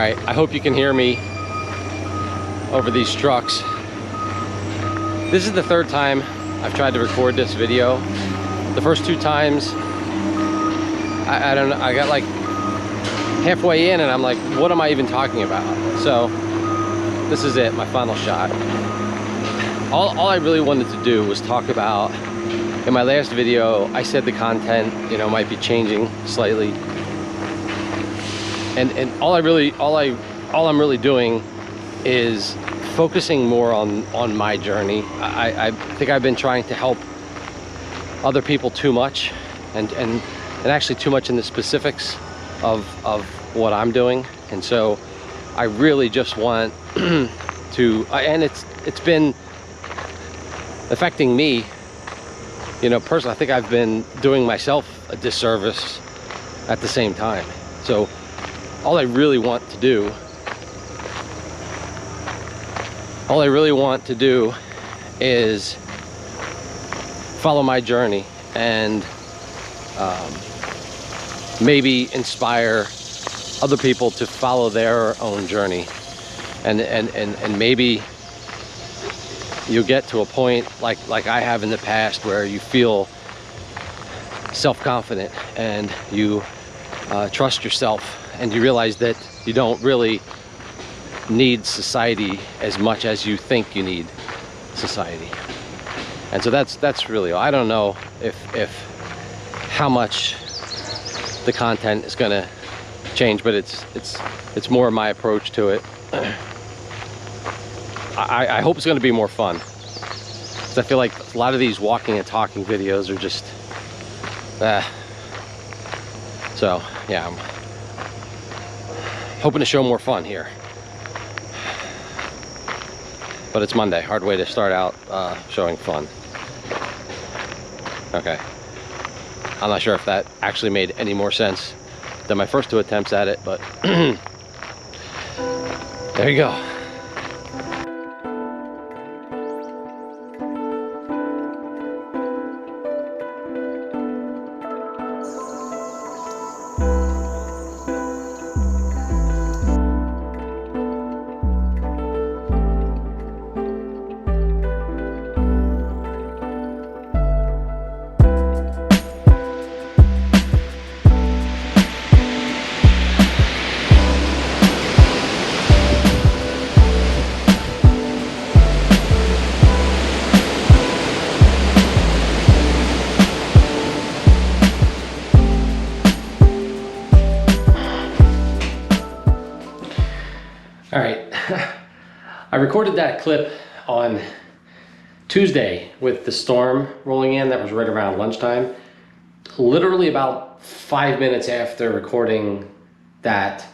right, I hope you can hear me over these trucks. This is the third time I've tried to record this video. The first two times, I don't know, I got like halfway in and I'm like, what am I even talking about? So this is it, my final shot. All I really wanted to do was talk about, in my last video, I said the content, you know, might be changing slightly. And all I'm really doing is focusing more on my journey. I think I've been trying to help other people too much, and actually too much in the specifics of what I'm doing. And so I really just want to, and it's been affecting me, you know, personally. I think I've been doing myself a disservice at the same time. So all I really want to do is follow my journey and maybe inspire other people to follow their own journey, and maybe you get to a point like I have in the past, where you feel self-confident and you trust yourself, and you realize that you don't really need society as much as you think you need society. And so that's really, I don't know if how much the content is going to change, but it's more my approach to it. I hope it's going to be more fun, because I feel like a lot of these walking and talking videos are just so yeah, I'm hoping to show more fun here. But it's Monday, hard way to start out showing fun. Okay, I'm not sure if that actually made any more sense than my first two attempts at it, but there you go. All right, I recorded that clip on Tuesday with the storm rolling in. That was right around lunchtime. Literally about 5 minutes after recording that,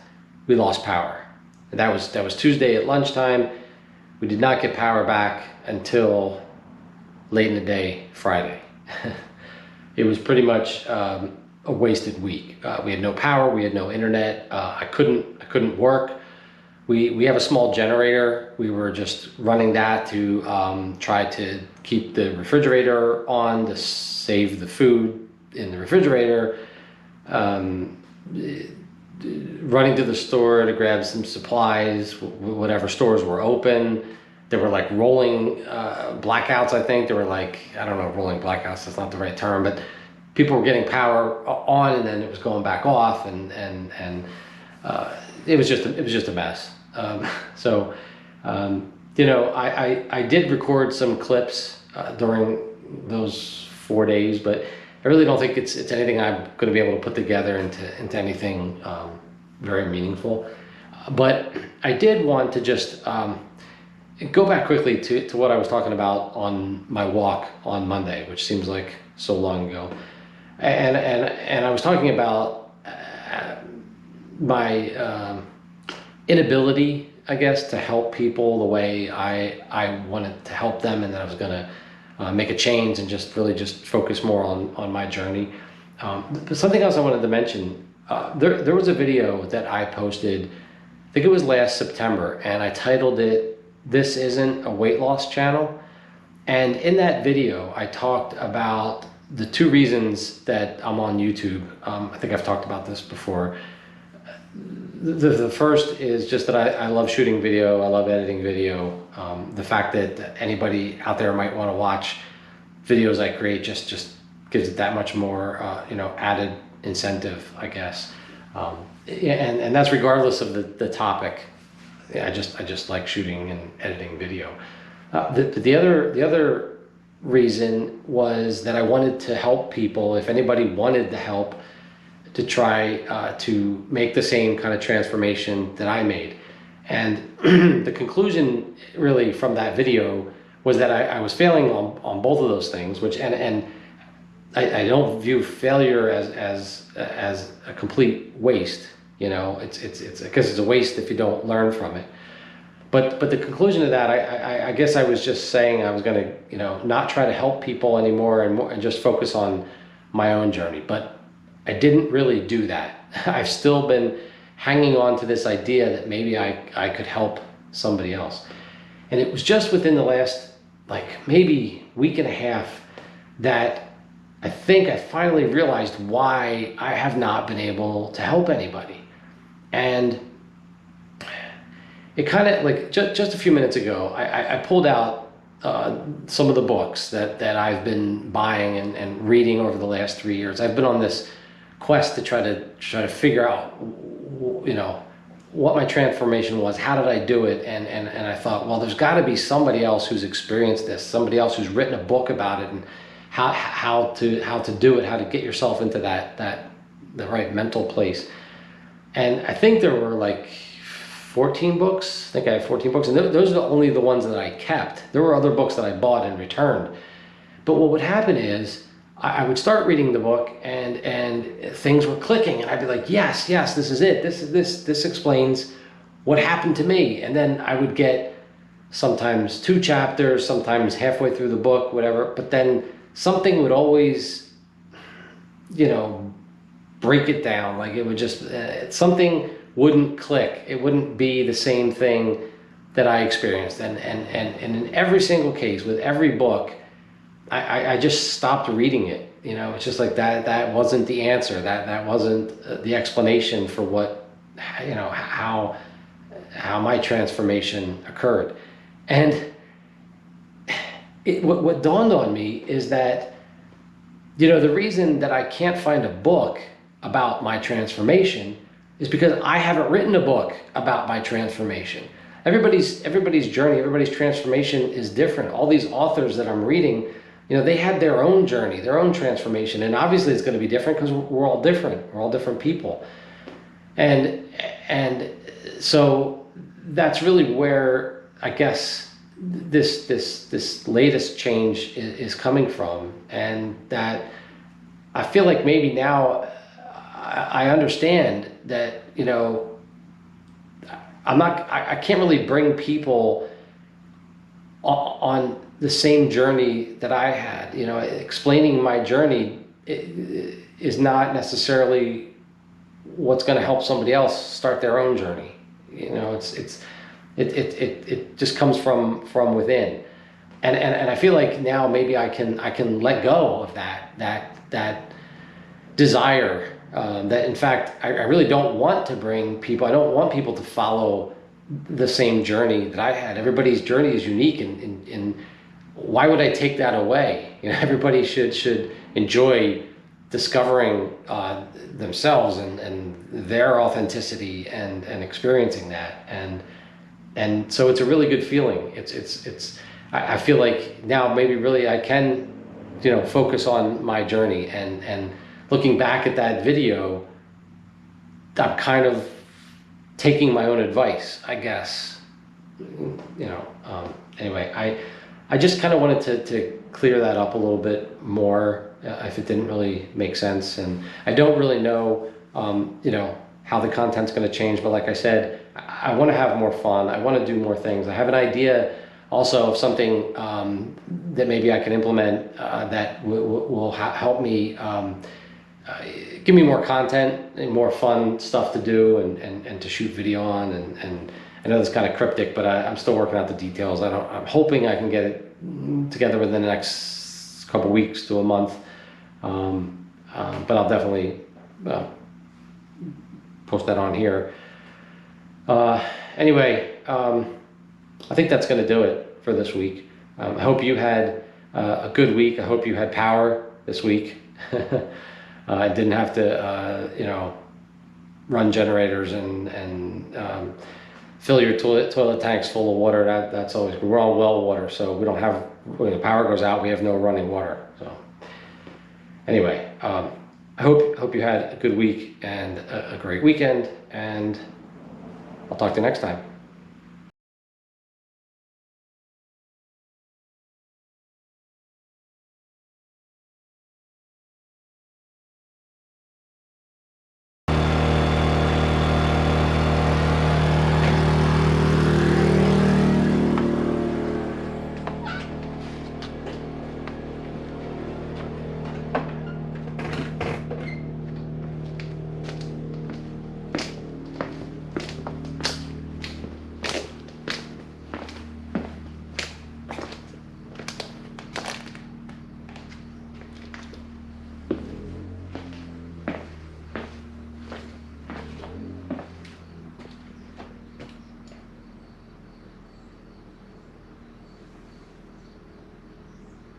we lost power. And that was Tuesday at lunchtime. We did not get power back until late in the day Friday. It was pretty much a wasted week. We had no power, we had no internet. I couldn't work. We have a small generator. We were just running that to try to keep the refrigerator on, to save the food in the refrigerator. Running to the store to grab some supplies, whatever stores were open. There were like rolling blackouts, I think. There were like, I don't know, rolling blackouts, that's not the right term, but people were getting power on and then it was going back off, and it was just a mess. You know, I did record some clips during those 4 days, but I really don't think it's anything I'm going to be able to put together into anything very meaningful. But I did want to just go back quickly to what I was talking about on my walk on Monday, which seems like so long ago. And I was talking about my inability, I guess, to help people the way I wanted to help them, and that I was going to make a change and just focus more on my journey. But something else I wanted to mention, there was a video that I posted, I think it was last September, and I titled it, "This Isn't a Weight Loss Channel." And in that video, I talked about the two reasons that I'm on YouTube. I think I've talked about this before. The first is just that I love shooting video. I love editing video. The fact that anybody out there might want to watch videos I create just gives it that much more, added incentive, I guess. Yeah, and that's regardless of the topic. Yeah, I just like shooting and editing video. The other reason was that I wanted to help people. If anybody wanted the help, to try to make the same kind of transformation that I made. And the conclusion really from that video was that I was failing on both of those things, which and I don't view failure as a complete waste. It's because it's a waste if you don't learn from it. But the conclusion of that, I guess I was just saying I was going to not try to help people anymore and just focus on my own journey. But I didn't really do that. I've still been hanging on to this idea that maybe I could help somebody else. And it was just within the last maybe week and a half that I think I finally realized why I have not been able to help anybody. And it kind of just a few minutes ago, I pulled out some of the books that I've been buying and reading over the last 3 years. I've been on this quest to try to figure out, what my transformation was. How did I do it? And I thought, well, there's got to be somebody else who's experienced this, somebody else who's written a book about it, and how to do it, how to get yourself into the right mental place. And I think there were 14 books. I think I have 14 books, and those are only the ones that I kept. There were other books that I bought and returned. But what would happen is I would start reading the book and things were clicking, and I'd be like, yes, this is it. This explains what happened to me. And then I would get sometimes 2 chapters, sometimes halfway through the book, whatever. But then something would always, break it down. It would just, something wouldn't click. It wouldn't be the same thing that I experienced. And in every single case, with every book, I just stopped reading it. It's just like that wasn't the answer. That wasn't the explanation for what, how my transformation occurred. And what dawned on me is that, the reason that I can't find a book about my transformation is because I haven't written a book about my transformation. Everybody's journey, everybody's transformation is different. All these authors that I'm reading, they had their own journey, their own transformation, and obviously it's going to be different because we're all different. We're all different people, and so that's really where I guess this latest change is coming from, and that I feel like maybe now I understand that I can't really bring people on the same journey that I had. Explaining my journey is not necessarily what's going to help somebody else start their own journey. It just comes from within, and I feel like now maybe I can let go of that desire. That in fact I really don't want to bring people. I don't want people to follow the same journey that I had. Everybody's journey is unique, and why would I take that away? Everybody should enjoy discovering themselves and their authenticity and experiencing that, and so it's a really good feeling. I feel like now maybe really I can focus on my journey, and looking back at that video, I'm kind of taking my own advice, I guess. Anyway, I just kind of wanted to clear that up a little bit more, if it didn't really make sense. And I don't really know, how the content's going to change. But like I said, I want to have more fun. I want to do more things. I have an idea also of something that maybe I can implement that will help me give me more content and more fun stuff to do and to shoot video on. And I know it's kind of cryptic, but I'm still working out the details. I'm hoping I can get it together within the next couple weeks to a month. But I'll definitely post that on here. Anyway, I think that's going to do it for this week. I hope you had a good week. I hope you had power this week. I didn't have to, run generators and fill your toilet tanks full of water. That's always good. We're all well water, so we don't have, when the power goes out, we have no running water. So anyway, I hope you had a good week and a great weekend, and I'll talk to you next time.